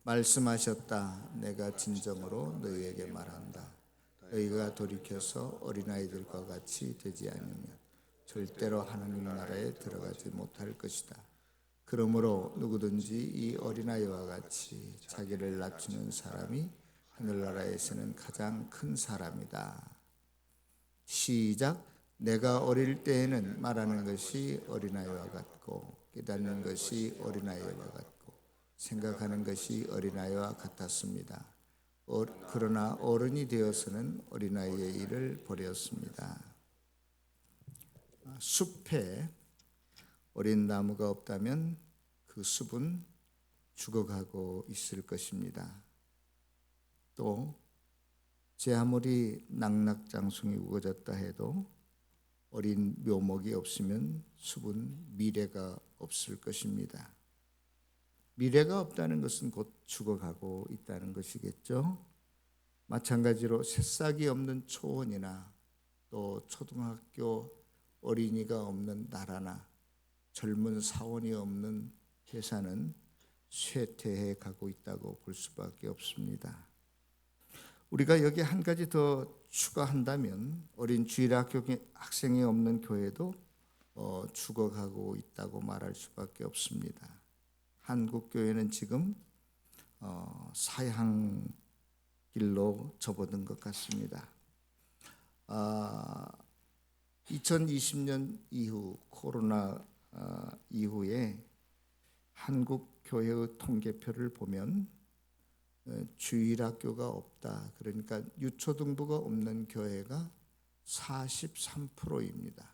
말씀하셨다. 내가 진정으로 너희에게 말한다. 너희가 돌이켜서 어린아이들과 같이 되지 않으면 절대로 하나님 나라에 들어가지 못할 것이다. 그러므로 누구든지 이 어린아이와 같이 자기를 낮추는 사람이 하늘나라에서는 가장 큰 사람이다. 시작. 내가 어릴 때에는 말하는 것이 어린아이와 같고 깨닫는 것이 어린아이와 같고 생각하는 것이 어린아이와 같았습니다. 그러나 어른이 되어서는 어린아이의 일을 버렸습니다. 숲에 어린 나무가 없다면 그 숲은 죽어가고 있을 것입니다. 또 제 아무리 낙낙장송이 우거졌다 해도 어린 묘목이 없으면 숲은 미래가 없을 것입니다. 미래가 없다는 것은 곧 죽어가고 있다는 것이겠죠. 마찬가지로 새싹이 없는 초원이나 또 초등학교 어린이가 없는 나라나 젊은 사원이 없는 회사는 쇠퇴해 가고 있다고 볼 수밖에 없습니다. 우리가 여기 한 가지 더 추가한다면 어린 주일학교 학생이 없는 교회도 죽어가고 있다고 말할 수밖에 없습니다. 한국 교회는 지금 사향길로 접어든 것 같습니다. 2020년 이후 코로나 이후에 한국 교회의 통계표를 보면 주일학교가 없다. 그러니까 유초등부가 없는 교회가 43%입니다.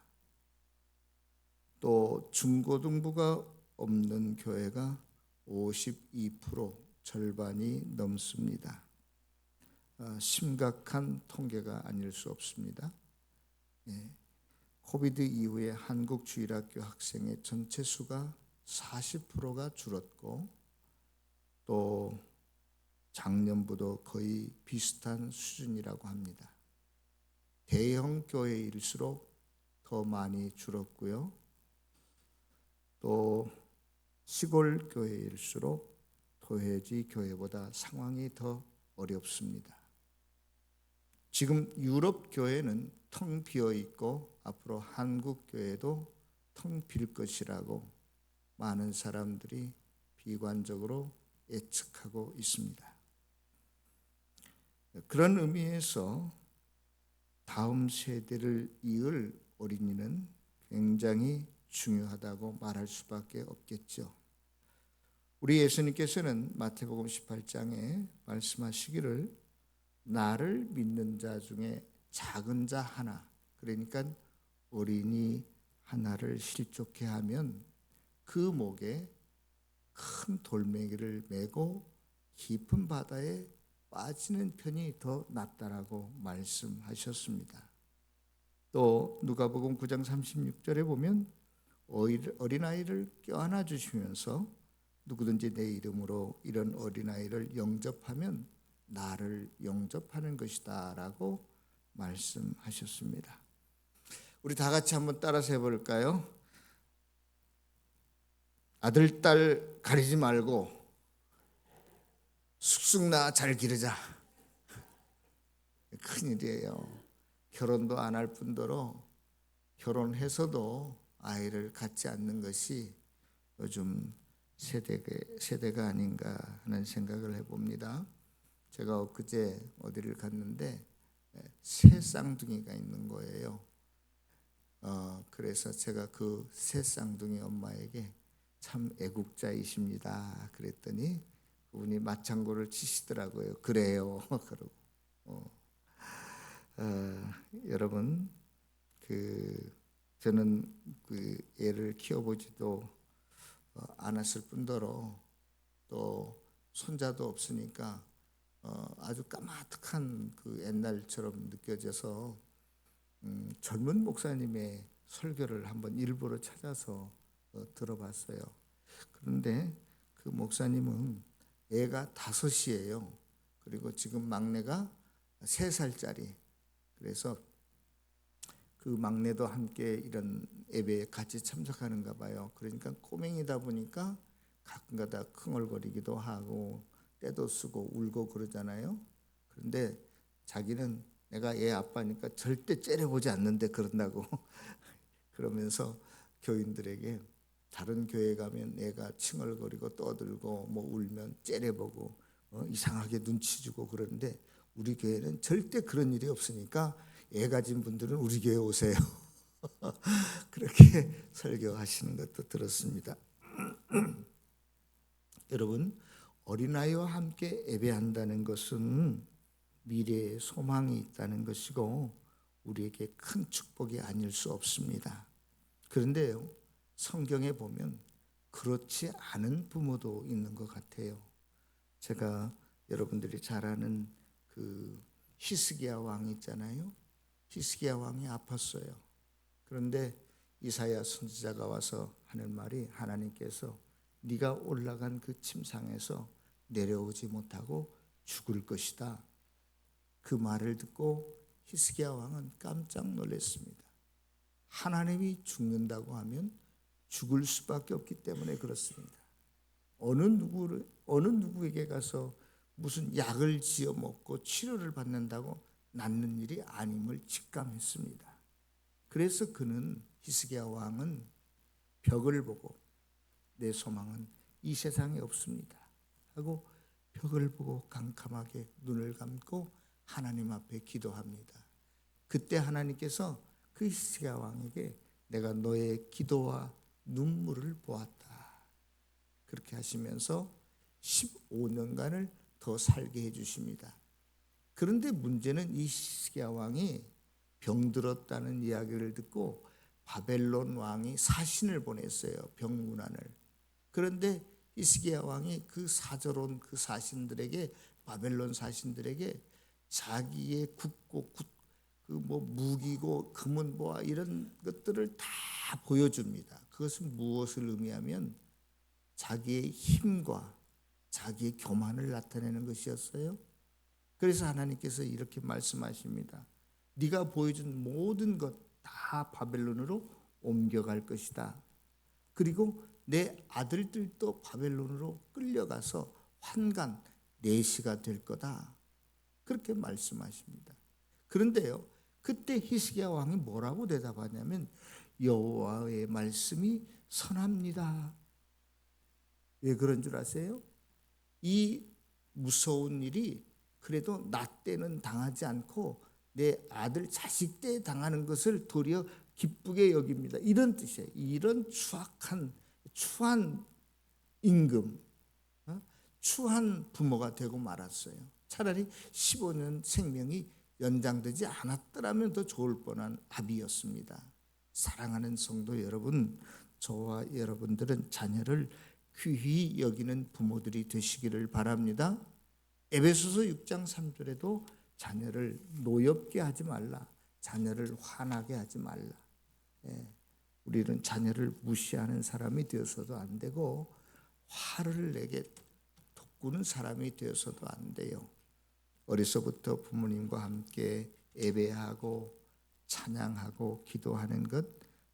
또 중고등부가 없는 교회가 52%, 절반이 넘습니다. 심각한 통계가 아닐 수 없습니다. 코비드 이후에 한국 주일학교 학생의 전체 수가 40%가 줄었고 또 작년보다 거의 비슷한 수준이라고 합니다. 대형 교회일수록 더 많이 줄었고요. 또 시골 교회일수록 도회지 교회보다 상황이 더 어렵습니다. 지금 유럽 교회는 텅 비어 있고 앞으로 한국 교회도 텅 빌 것이라고 많은 사람들이 비관적으로 예측하고 있습니다. 그런 의미에서 다음 세대를 이을 어린이는 굉장히 중요하다고 말할 수밖에 없겠죠. 우리 예수님께서는 마태복음 18장에 말씀하시기를 나를 믿는 자 중에 작은 자 하나, 그러니까 어린이 하나를 실족해 하면 그 목에 큰 돌멩이를 메고 깊은 바다에 빠지는 편이 더 낫다라고 말씀하셨습니다. 또 누가복음 9장 36절에 보면 어린아이를 껴안아 주시면서 누구든지 내 이름으로 이런 어린아이를 영접하면 나를 영접하는 것이다 라고 말씀하셨습니다. 우리 다 같이 한번 따라서 해볼까요? 아들, 딸 가리지 말고 쑥쑥 낳아 잘 기르자. 큰일이에요. 결혼도 안 할 뿐더러 결혼해서도 아이를 갖지 않는 것이 요즘 세대가 아닌가 하는 생각을 해봅니다. 제가 엊그제 어디를 갔는데 새 쌍둥이가 있는 거예요. 그래서 제가 그 새 쌍둥이 엄마에게 참 애국자이십니다 그랬더니 그분이 맞장구를 치시더라고요. 그래요. 그러고 여러분 저는 그 애를 키워보지도 않았을 뿐더러 또 손자도 없으니까 아주 까마득한 그 옛날처럼 느껴져서 젊은 목사님의 설교를 한번 일부러 찾아서 들어봤어요. 그런데 그 목사님은 애가 5이에요. 그리고 지금 막내가 3살짜리. 그래서 그 막내도 함께 이런 예배에 같이 참석하는가 봐요. 그러니까 꼬맹이다 보니까 가끔가다 흥얼거리기도 하고 떼도 쓰고 울고 그러잖아요. 그런데 자기는 내가 얘 아빠니까 절대 째려보지 않는데 그런다고 그러면서 교인들에게 다른 교회 가면 애가 칭얼거리고 떠들고 뭐 울면 째려보고 이상하게 눈치 주고 그러는데 우리 교회는 절대 그런 일이 없으니까 애 가진 분들은 우리 교회 오세요. 그렇게 설교하시는 것도 들었습니다. 여러분, 어린아이와 함께 예배한다는 것은 미래의 소망이 있다는 것이고 우리에게 큰 축복이 아닐 수 없습니다. 그런데요, 성경에 보면 그렇지 않은 부모도 있는 것 같아요. 제가 여러분들이 잘 아는 그 히스기야 왕 있잖아요. 히스기야 왕이 아팠어요. 그런데 이사야 선지자가 와서 하는 말이 하나님께서 네가 올라간 그 침상에서 내려오지 못하고 죽을 것이다. 그 말을 듣고 히스기야 왕은 깜짝 놀랐습니다. 하나님이 죽는다고 하면 죽을 수밖에 없기 때문에 그렇습니다. 어느 누구에게 가서 무슨 약을 지어 먹고 치료를 받는다고 낫는 일이 아님을 직감했습니다. 그래서 그는 히스기야 왕은 벽을 보고 내 소망은 이 세상에 없습니다 하고 벽을 보고 깜깜하게 눈을 감고 하나님 앞에 기도합니다. 그때 하나님께서 그 히스기야 왕에게 내가 너의 기도와 눈물을 보았다. 그렇게 하시면서 15년간을 더 살게 해주십니다. 그런데 문제는 이 히스기야 왕이 병들었다는 이야기를 듣고 바벨론 왕이 사신을 보냈어요. 병문안을. 그런데 히스기야 왕이 그 사저론 그 사신들에게 바벨론 사신들에게 자기의 국고 그 뭐 무기고 금은 보화 이런 것들을 다 보여줍니다. 그것은 무엇을 의미하면 자기의 힘과 자기의 교만을 나타내는 것이었어요. 그래서 하나님께서 이렇게 말씀하십니다. 네가 보여준 모든 것 다 바벨론으로 옮겨갈 것이다. 그리고 내 아들들도 바벨론으로 끌려가서 환관 내시가 될 거다. 그렇게 말씀하십니다. 그런데요, 그때 히스기야 왕이 뭐라고 대답하냐면 여호와의 말씀이 선합니다. 왜 그런 줄 아세요? 이 무서운 일이 그래도 나 때는 당하지 않고 내 아들 자식 때 당하는 것을 도리어 기쁘게 여깁니다. 이런 뜻이에요. 이런 추한 임금, 추한 부모가 되고 말았어요. 차라리 15년 생명이 연장되지 않았더라면 더 좋을 뻔한 아비였습니다. 사랑하는 성도 여러분, 저와 여러분들은 자녀를 귀히 여기는 부모들이 되시기를 바랍니다. 에베소서 6장 3절에도 자녀를 노엽게 하지 말라, 자녀를 화나게 하지 말라. 우리는 자녀를 무시하는 사람이 되어서도 안 되고 화를 내게 돋구는 사람이 되어서도 안 돼요. 어려서부터 부모님과 함께 예배하고 찬양하고 기도하는 것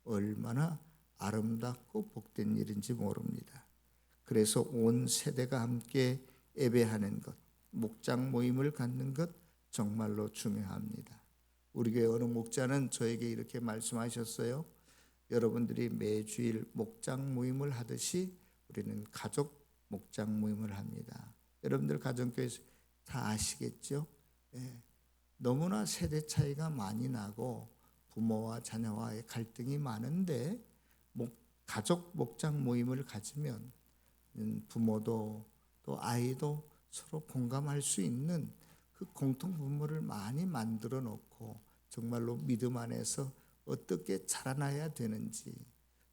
얼마나 아름답고 복된 일인지 모릅니다. 그래서 온 세대가 함께 예배하는 것, 목장 모임을 갖는 것 정말로 중요합니다. 우리 교회 어느 목자는 저에게 이렇게 말씀하셨어요. 여러분들이 매주일 목장 모임을 하듯이 우리는 가족 목장 모임을 합니다. 여러분들 가정교회에서 다 아시겠죠? 너무나 세대 차이가 많이 나고 부모와 자녀와의 갈등이 많은데 가족 목장 모임을 가지면 부모도 또 아이도 서로 공감할 수 있는 그 공통 분모를 많이 만들어 놓고 정말로 믿음 안에서 어떻게 자라나야 되는지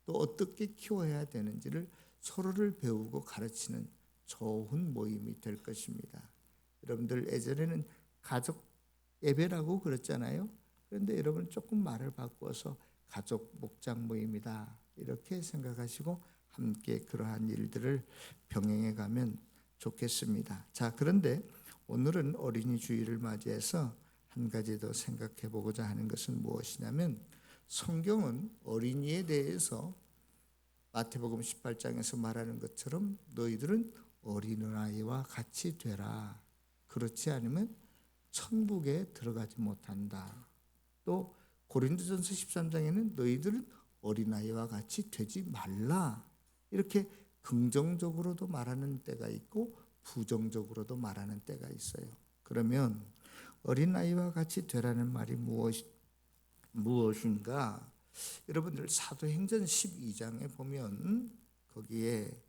또 어떻게 키워야 되는지를 서로를 배우고 가르치는 좋은 모임이 될 것입니다. 여러분들 예전에는 가족 예배라고 그랬잖아요. 그런데 여러분 조금 말을 바꿔서 가족 목장 모임이다 이렇게 생각하시고 함께 그러한 일들을 병행해 가면 좋겠습니다. 자, 그런데 오늘은 어린이 주일을 맞이해서 한 가지 더 생각해 보고자 하는 것은 무엇이냐면 성경은 어린이에 대해서 마태복음 18장에서 말하는 것처럼 너희들은 어린아이와 같이 되라. 그렇지 않으면 천국에 들어가지 못한다. 또 고린도전서 13장에는 너희들은 어린아이와 같이 되지 말라. 이렇게 긍정적으로도 말하는 때가 있고 부정적으로도 말하는 때가 있어요. 그러면 어린아이와 같이 되라는 말이 무엇인가? 여러분들 사도행전 12장에 보면 거기에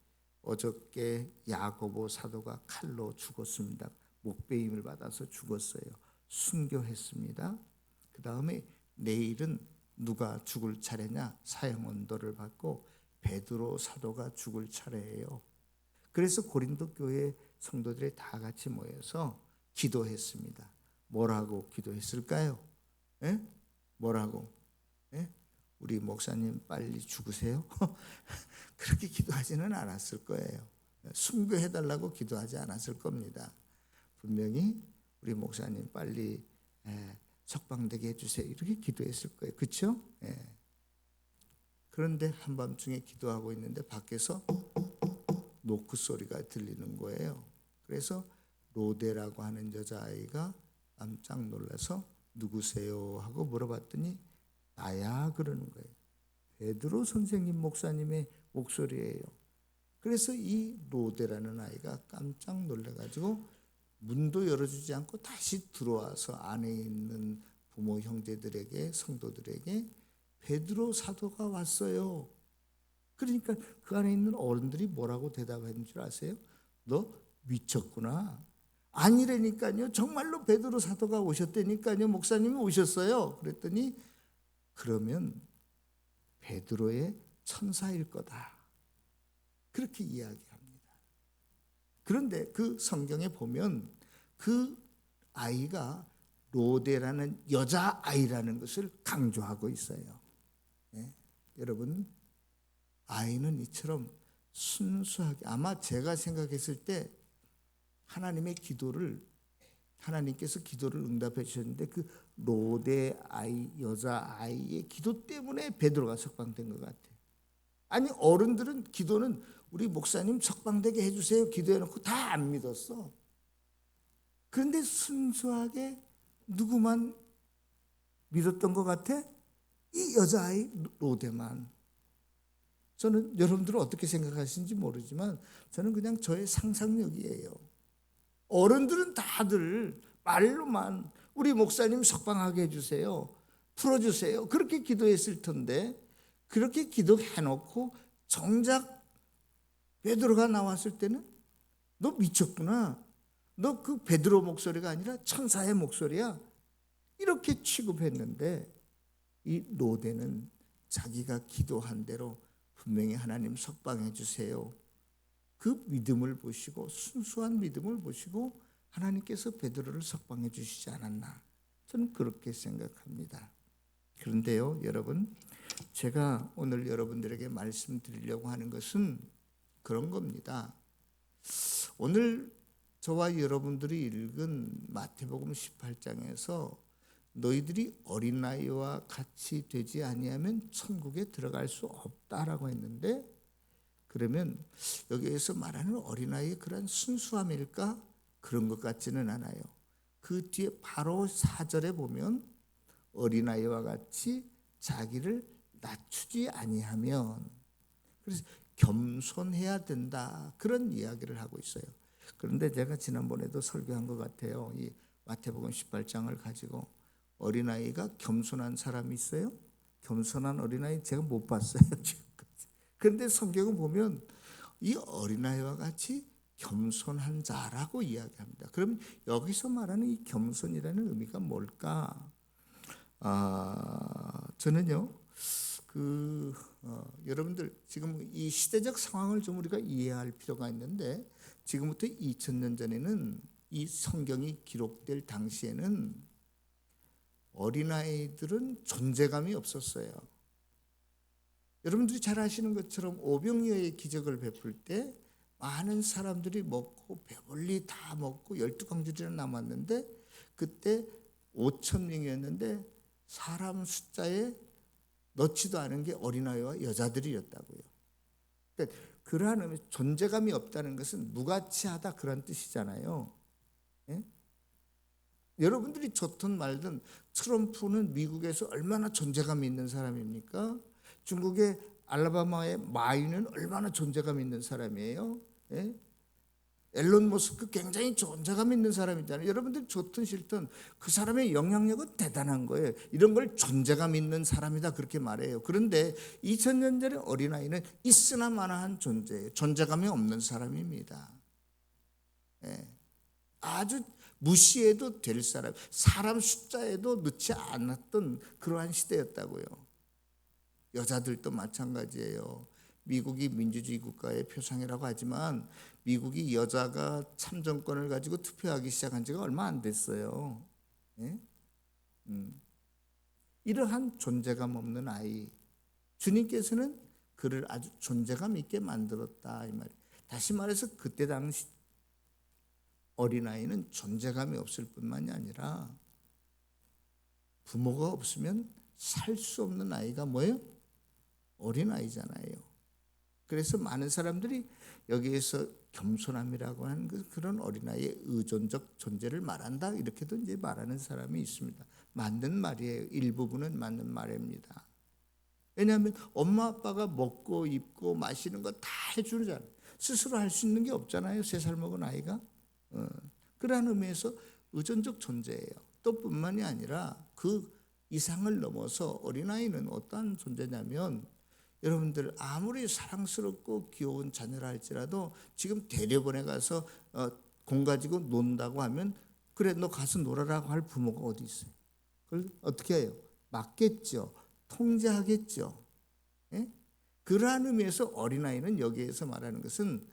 어저께 야고보 사도가 칼로 죽었습니다. 목베임을 받아서 죽었어요. 순교했습니다. 그 다음에 내일은 누가 죽을 차례냐? 사형언도를 받고 베드로 사도가 죽을 차례예요. 그래서 고린도 교회 성도들이 다 같이 모여서 기도했습니다. 뭐라고 기도했을까요? 예? 뭐라고? 예? 우리 목사님 빨리 죽으세요? 그렇게 기도하지는 않았을 거예요. 순교해달라고 기도하지 않았을 겁니다. 분명히 우리 목사님 빨리 석방되게 해주세요. 이렇게 기도했을 거예요. 그렇죠? 그런데 한밤중에 기도하고 있는데 밖에서 노크 소리가 들리는 거예요. 그래서 로데라고 하는 여자아이가 깜짝 놀라서 누구세요? 하고 물어봤더니 나야 그러는 거예요. 베드로 선생님 목사님의 목소리예요. 그래서 이 로데라는 아이가 깜짝 놀라가지고 문도 열어주지 않고 다시 들어와서 안에 있는 부모 형제들에게 성도들에게 베드로 사도가 왔어요. 그러니까 그 안에 있는 어른들이 뭐라고 대답한 줄 아세요? 너 미쳤구나. 아니라니까요. 정말로 베드로 사도가 오셨다니까요. 목사님이 오셨어요. 그랬더니 그러면 베드로의 천사일 거다. 그렇게 이야기합니다. 그런데 그 성경에 보면 그 아이가 로데라는 여자아이라는 것을 강조하고 있어요. 여러분, 아이는 이처럼 순수하게, 아마 제가 생각했을 때 하나님께서 기도를 응답해 주셨는데 그 로데 아이, 여자아이의 기도 때문에 베드로가 석방된 것 같아요. 아니, 어른들은 기도는 우리 목사님 석방되게 해주세요 기도해놓고 다 안 믿었어. 그런데 순수하게 누구만 믿었던 것 같아? 이 여자아이 로데만. 저는 여러분들은 어떻게 생각하시는지 모르지만 저는 그냥 저의 상상력이에요. 어른들은 다들 말로만 우리 목사님 석방하게 해주세요, 풀어주세요, 그렇게 기도했을 텐데 그렇게 기도해놓고 정작 베드로가 나왔을 때는 너 미쳤구나, 너 그 베드로 목소리가 아니라 천사의 목소리야, 이렇게 취급했는데 이 로데는 자기가 기도한 대로 분명히 하나님 석방해 주세요, 그 믿음을 보시고 순수한 믿음을 보시고 하나님께서 베드로를 석방해 주시지 않았나, 저는 그렇게 생각합니다. 그런데요, 여러분, 제가 오늘 여러분들에게 말씀드리려고 하는 것은 그런 겁니다. 오늘 저와 여러분들이 읽은 마태복음 18장에서 너희들이 어린아이와 같이 되지 아니하면 천국에 들어갈 수 없다라고 했는데, 그러면 여기에서 말하는 어린아이의 그런 순수함일까? 그런 것 같지는 않아요. 그 뒤에 바로 4절에 보면 어린아이와 같이 자기를 낮추지 아니하면, 그래서 겸손해야 된다, 그런 이야기를 하고 있어요. 그런데 제가 지난번에도 설교한 것 같아요. 이 마태복음 18장을 가지고 어린아이가 겸손한 사람이 있어요? 겸손한 어린아이 제가 못 봤어요, 지금까지. 그런데 성경을 보면 이 어린아이와 같이 겸손한 자라고 이야기합니다. 그럼 여기서 말하는 이 겸손이라는 의미가 뭘까? 저는요, 여러분들 지금 이 시대적 상황을 좀 우리가 이해할 필요가 있는데, 지금부터 2000년 전에는 이 성경이 기록될 당시에는 어린아이들은 존재감이 없었어요. 여러분들이 잘 아시는 것처럼 오병이어의 기적을 베풀 때 많은 사람들이 먹고 배불리 다 먹고 12광주리나 남았는데 그때 5,000명이었는데 사람 숫자에 넣지도 않은 게 어린아이와 여자들이었다고요. 그러니까 그러한 의미 존재감이 없다는 것은 무가치하다 그런 뜻이잖아요. 예? 여러분들이 좋든 말든 트럼프는 미국에서 얼마나 존재감 있는 사람입니까? 중국의 알라바마의 마이는 얼마나 존재감 있는 사람이에요. 예? 앨런 머스크 굉장히 존재감 있는 사람이잖아요. 여러분들 좋든 싫든 그 사람의 영향력은 대단한 거예요. 이런 걸 존재감 있는 사람이다 그렇게 말해요. 그런데 2000년 전의 어린아이는 있으나 마나한 존재예요. 존재감이 없는 사람입니다. 예. 아주 무시해도 될 사람, 사람 숫자에도 넣지 않았던 그러한 시대였다고요. 여자들도 마찬가지예요. 미국이 민주주의 국가의 표상이라고 하지만 미국이 여자가 참정권을 가지고 투표하기 시작한 지가 얼마 안 됐어요. 예? 이러한 존재감 없는 아이, 주님께서는 그를 아주 존재감 있게 만들었다 이 말이에요. 다시 말해서 그때 당시 어린아이는 존재감이 없을 뿐만이 아니라 부모가 없으면 살 수 없는 아이가 뭐예요? 어린아이잖아요. 그래서 많은 사람들이 여기에서 겸손함이라고 하는 그런 어린아이의 의존적 존재를 말한다 이렇게도 이제 말하는 사람이 있습니다. 맞는 말이에요. 일부분은 맞는 말입니다. 왜냐하면 엄마 아빠가 먹고 입고 마시는 거 다 해주잖아요. 스스로 할 수 있는 게 없잖아요. 3살 먹은 아이가. 그러한 의미에서 의존적 존재예요. 또 뿐만이 아니라 그 이상을 넘어서 어린아이는 어떠한 존재냐면 여러분들 아무리 사랑스럽고 귀여운 자녀라 할지라도 지금 대려본에 가서 공 가지고 논다고 하면 그래 너 가서 놀아라고 할 부모가 어디 있어요? 그걸 어떻게 해요? 맡겠죠. 통제하겠죠. 예? 그러한 의미에서 어린아이는 여기에서 말하는 것은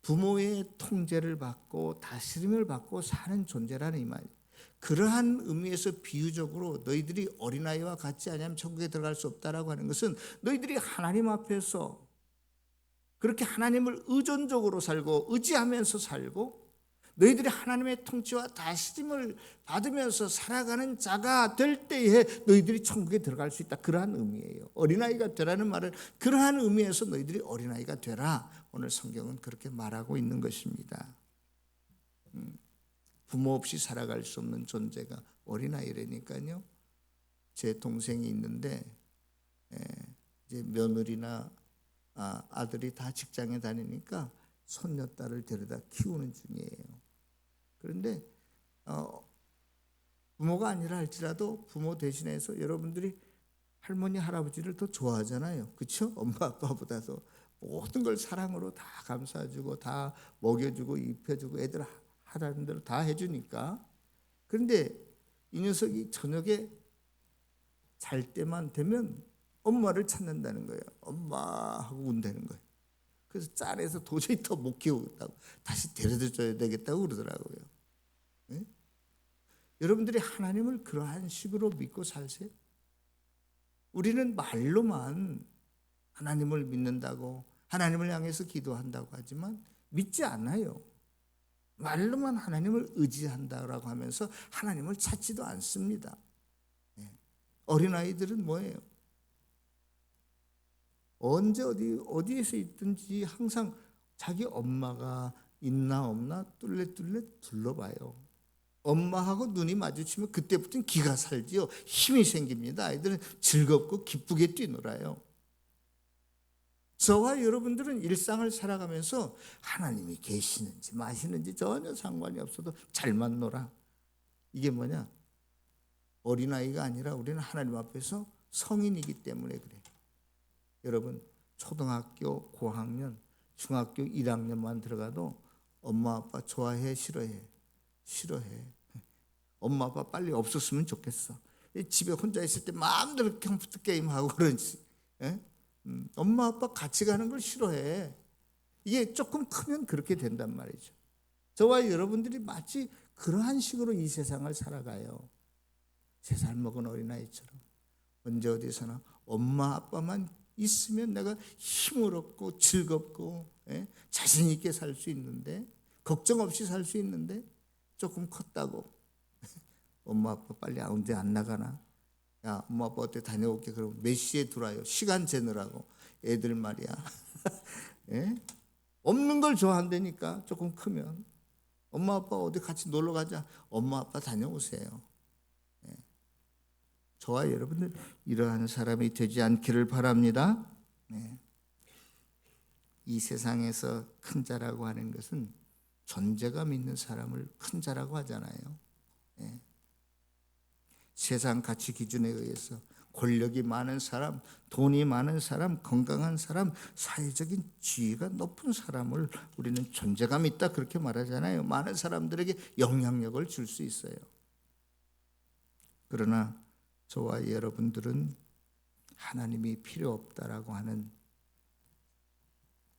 부모의 통제를 받고 다스림을 받고 사는 존재라는 이 말이에요. 그러한 의미에서 비유적으로 너희들이 어린아이와 같지 않으면 천국에 들어갈 수 없다라고 하는 것은 너희들이 하나님 앞에서 그렇게 하나님을 의존적으로 살고 의지하면서 살고 너희들이 하나님의 통치와 다스림을 받으면서 살아가는 자가 될 때에 너희들이 천국에 들어갈 수 있다. 그러한 의미예요. 어린아이가 되라는 말은 그러한 의미에서 너희들이 어린아이가 되라. 오늘 성경은 그렇게 말하고 있는 것입니다. 부모 없이 살아갈 수 없는 존재가 어린아이라니까요. 제 동생이 있는데 이제 며느리나 아들이 다 직장에 다니니까 손녀딸을 데려다 키우는 중이에요. 그런데 부모가 아니라 할지라도 부모 대신해서 여러분들이 할머니 할아버지를 더 좋아하잖아요. 그렇죠? 엄마 아빠보다도 모든 걸 사랑으로 다 감싸주고 다 먹여주고 입혀주고 애들 하라는 대로 다 해주니까. 그런데 이 녀석이 저녁에 잘 때만 되면 엄마를 찾는다는 거예요. 엄마 하고 운다는 거예요. 그래서 짠해서 도저히 더 못 키우겠다고 다시 데려다 줘야 되겠다고 그러더라고요. 네? 여러분들이 하나님을 그러한 식으로 믿고 살세요? 우리는 말로만 하나님을 믿는다고 하나님을 향해서 기도한다고 하지만 믿지 않아요. 말로만 하나님을 의지한다라고 하면서 하나님을 찾지도 않습니다. 어린아이들은 뭐예요? 언제 어디에서 있든지 항상 자기 엄마가 있나 없나 뚫레뚫레 둘러봐요. 엄마하고 눈이 마주치면 그때부터는 기가 살지요. 힘이 생깁니다. 아이들은 즐겁고 기쁘게 뛰놀아요. 저와 여러분들은 일상을 살아가면서 하나님이 계시는지 마시는지 전혀 상관이 없어도 잘만 놀아. 이게 뭐냐? 어린아이가 아니라 우리는 하나님 앞에서 성인이기 때문에 그래요. 여러분 초등학교 고학년, 중학교 1학년만 들어가도 엄마 아빠 좋아해 싫어해? 싫어해. 엄마 아빠 빨리 없었으면 좋겠어. 집에 혼자 있을 때 마음대로 컴퓨터 게임하고 그러지. 엄마 아빠 같이 가는 걸 싫어해. 이게 조금 크면 그렇게 된단 말이죠. 저와 여러분들이 마치 그러한 식으로 이 세상을 살아가요. 3살 먹은 어린아이처럼 언제 어디서나 엄마 아빠만 있으면 내가 힘을 얻고 즐겁고 자신 있게 살 수 있는데 걱정 없이 살 수 있는데 조금 컸다고 엄마 아빠 빨리 언제 안 나가나? 야 엄마 아빠 어때 다녀올게. 그럼 몇 시에 들어와요? 시간 재느라고 애들 말이야. 예? 없는 걸 좋아한다니까. 조금 크면 엄마 아빠 어디 같이 놀러 가자. 엄마 아빠 다녀오세요. 예. 저와 여러분들 이러한 사람이 되지 않기를 바랍니다. 예. 이 세상에서 큰 자라고 하는 것은 존재감 있는 사람을 큰 자라고 하잖아요. 예. 세상 가치 기준에 의해서 권력이 많은 사람, 돈이 많은 사람, 건강한 사람, 사회적인 지위가 높은 사람을 우리는 존재감 있다 그렇게 말하잖아요. 많은 사람들에게 영향력을 줄 수 있어요. 그러나 저와 여러분들은 하나님이 필요 없다라고 하는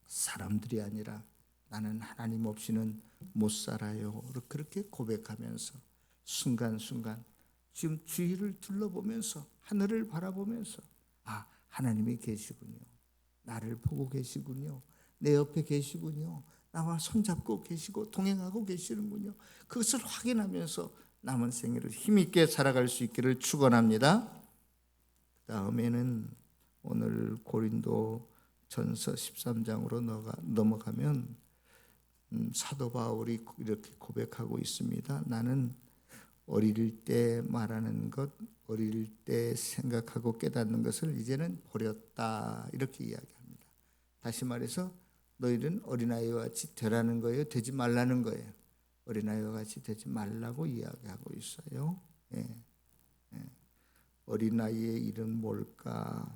사람들이 아니라 나는 하나님 없이는 못 살아요. 그렇게 고백하면서 순간순간 지금 주위를 둘러보면서 하늘을 바라보면서 하나님이 계시군요. 나를 보고 계시군요. 내 옆에 계시군요. 나와 손잡고 계시고 동행하고 계시는군요. 그것을 확인하면서 남은 생애를 힘있게 살아갈 수 있기를 축원합니다. 다음에는 오늘 고린도 전서 13장으로 넘어가면 사도 바울이 이렇게 고백하고 있습니다. 나는 어릴 때 말하는 것, 어릴 때 생각하고 깨닫는 것을 이제는 버렸다 이렇게 이야기합니다. 다시 말해서 너희는 어린아이와 같이 되라는 거예요? 되지 말라는 거예요? 어린아이와 같이 되지 말라고 이야기하고 있어요. 예. 예. 어린아이의 일은 뭘까?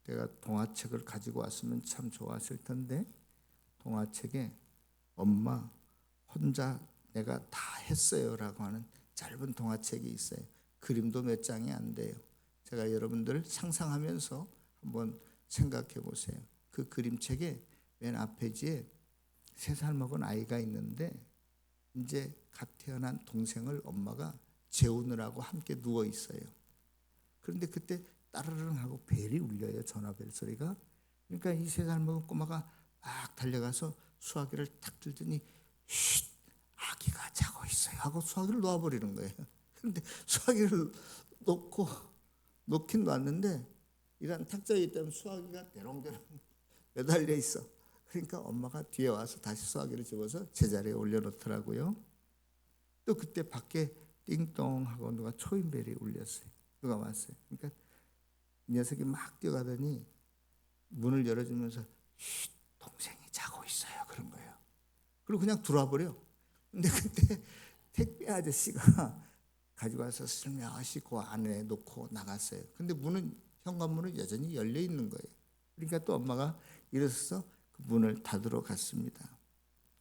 내가 동화책을 가지고 왔으면 참 좋았을 텐데 동화책에 엄마 혼자 내가 다 했어요 라고 하는 짧은 동화책이 있어요. 그림도 몇 장이 안 돼요. 제가 여러분들 상상하면서 한번 생각해 보세요. 그 그림책에 맨 앞페이지에 3살 먹은 아이가 있는데 이제 갓 태어난 동생을 엄마가 재우느라고 함께 누워 있어요. 그런데 그때 따르릉 하고 벨이 울려요. 전화벨 소리가. 그러니까 이 3살 먹은 꼬마가 막 달려가서 수화기를 탁 들더니 쉿, 아기가 자고 있어요 하고 수화기를 놓아버리는 거예요. 그런데 수화기를 놓긴 놨는데 이런 탁자에 있다면 수화기가 대롱대롱 매달려 있어. 그러니까 엄마가 뒤에 와서 다시 수화기를 집어서 제자리에 올려놓더라고요. 또 그때 밖에 띵동 하고 누가 초인벨이 울렸어요. 누가 왔어요. 그러니까 이 녀석이 막 뛰어가더니 문을 열어주면서 쉿, 동생이 자고 있어요 그런 거예요. 그리고 그냥 들어와 버려. 근데 그때 택배 아저씨가 가지고 와서 슬며시 그 안에 놓고 나갔어요. 근데 현관문은 여전히 열려 있는 거예요. 그러니까 또 엄마가 일어서서 그 문을 닫으러 갔습니다.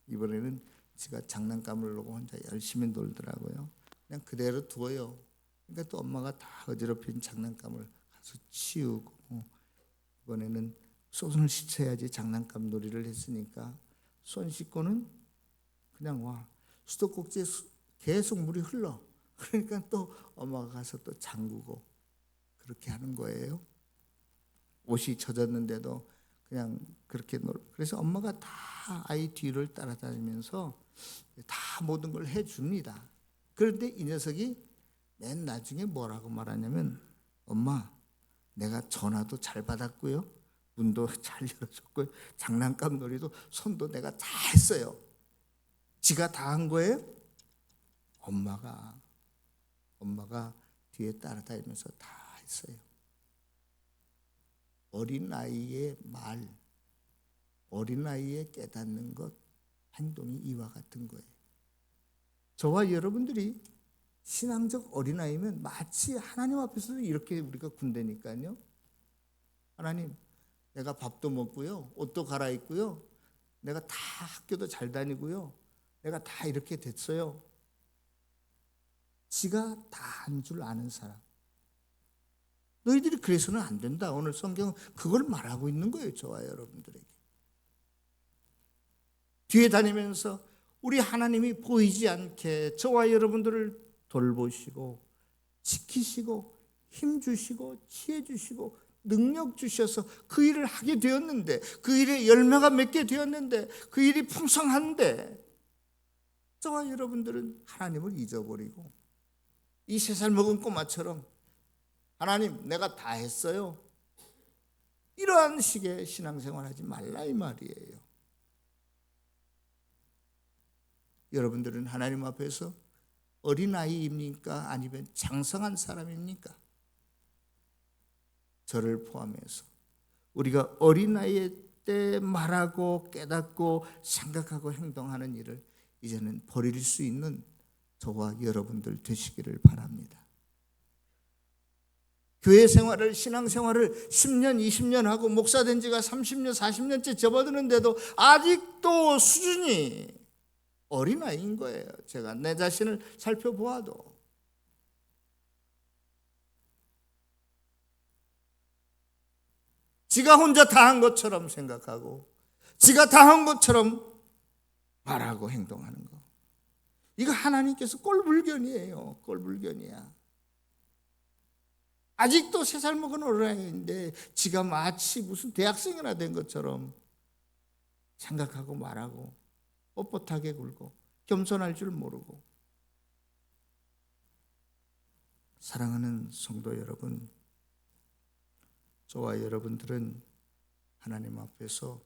이번에는 지가 장난감을 놓고 혼자 열심히 놀더라고요. 그냥 그대로 두어요. 그러니까 또 엄마가 다 어지럽힌 장난감을 가서 치우고 이번에는 손을 씻어야지 장난감 놀이를 했으니까 손 씻고는 그냥 와. 수도꼭지에 계속 물이 흘러. 그러니까 또 엄마가 가서 또 잠그고 그렇게 하는 거예요. 옷이 젖었는데도 그냥 그렇게 그래서 엄마가 다 아이 뒤를 따라다니면서 다 모든 걸 해줍니다. 그런데 이 녀석이 맨 나중에 뭐라고 말하냐면 엄마 내가 전화도 잘 받았고요. 문도 잘 열어줬고요. 장난감 놀이도 손도 내가 다 했어요. 지가 다 한 거예요? 엄마가 뒤에 따라다니면서 다 했어요. 어린아이의 말, 어린아이의 깨닫는 것, 행동이 이와 같은 거예요. 저와 여러분들이 신앙적 어린아이면 마치 하나님 앞에서도 이렇게 우리가 군대니까요. 하나님, 내가 밥도 먹고요. 옷도 갈아입고요. 내가 다 학교도 잘 다니고요. 내가 다 이렇게 됐어요. 지가 다 한 줄 아는 사람. 너희들이 그래서는 안 된다. 오늘 성경은 그걸 말하고 있는 거예요. 저와 여러분들에게. 뒤에 다니면서 우리 하나님이 보이지 않게 저와 여러분들을 돌보시고 지키시고 힘 주시고 지혜 주시고 능력 주셔서 그 일을 하게 되었는데 그 일에 열매가 맺게 되었는데 그 일이 풍성한데 저와 여러분들은 하나님을 잊어버리고 이 3살 먹은 꼬마처럼 하나님 내가 다 했어요. 이러한 식의 신앙생활하지 말라 이 말이에요. 여러분들은 하나님 앞에서 어린아이입니까? 아니면 장성한 사람입니까? 저를 포함해서 우리가 어린아이 때 말하고 깨닫고 생각하고 행동하는 일을 이제는 버릴 수 있는 저와 여러분들 되시기를 바랍니다. 교회 생활을, 신앙생활을 10년, 20년 하고 목사 된 지가 30년, 40년째 접어드는데도 아직도 수준이 어린아이인 거예요. 제가 내 자신을 살펴보아도. 지가 혼자 다 한 것처럼 생각하고 지가 다 한 것처럼 말하고 행동하는 거. 이거 하나님께서 꼴불견이에요. 꼴불견이야. 아직도 3살 먹은 어린아이인데 지가 마치 무슨 대학생이나 된 것처럼 생각하고 말하고 뻣뻣하게 굴고 겸손할 줄 모르고. 사랑하는 성도 여러분, 저와 여러분들은 하나님 앞에서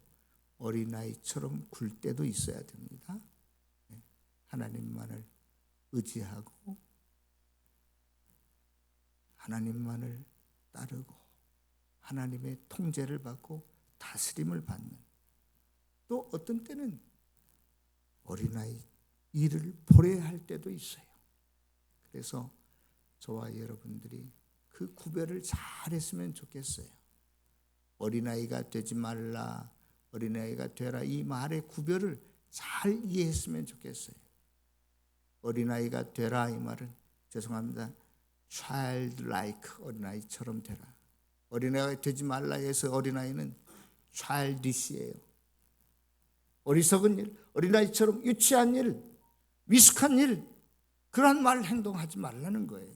어린아이처럼 굴 때도 있어야 됩니다. 하나님만을 의지하고 하나님만을 따르고 하나님의 통제를 받고 다스림을 받는, 또 어떤 때는 어린아이 일을 보려할 때도 있어요. 그래서 저와 여러분들이 그 구별을 잘 했으면 좋겠어요. 어린아이가 되지 말라, 어린아이가 되라, 이 말의 구별을 잘 이해했으면 좋겠어요. 어린아이가 되라 이 말은, 죄송합니다, childlike, 어린아이처럼 되라. 어린아이가 되지 말라 해서 어린아이는 childish예요. 어리석은 일, 어린아이처럼 유치한 일, 미숙한 일, 그런 말 행동하지 말라는 거예요.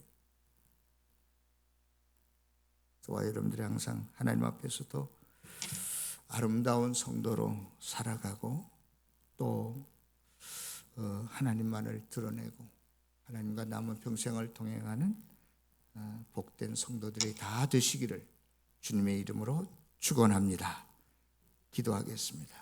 저와 여러분들이 항상 하나님 앞에서 더 아름다운 성도로 살아가고 또 하나님만을 드러내고 하나님과 남은 평생을 동행하는 복된 성도들이 다 되시기를 주님의 이름으로 축원합니다. 기도하겠습니다.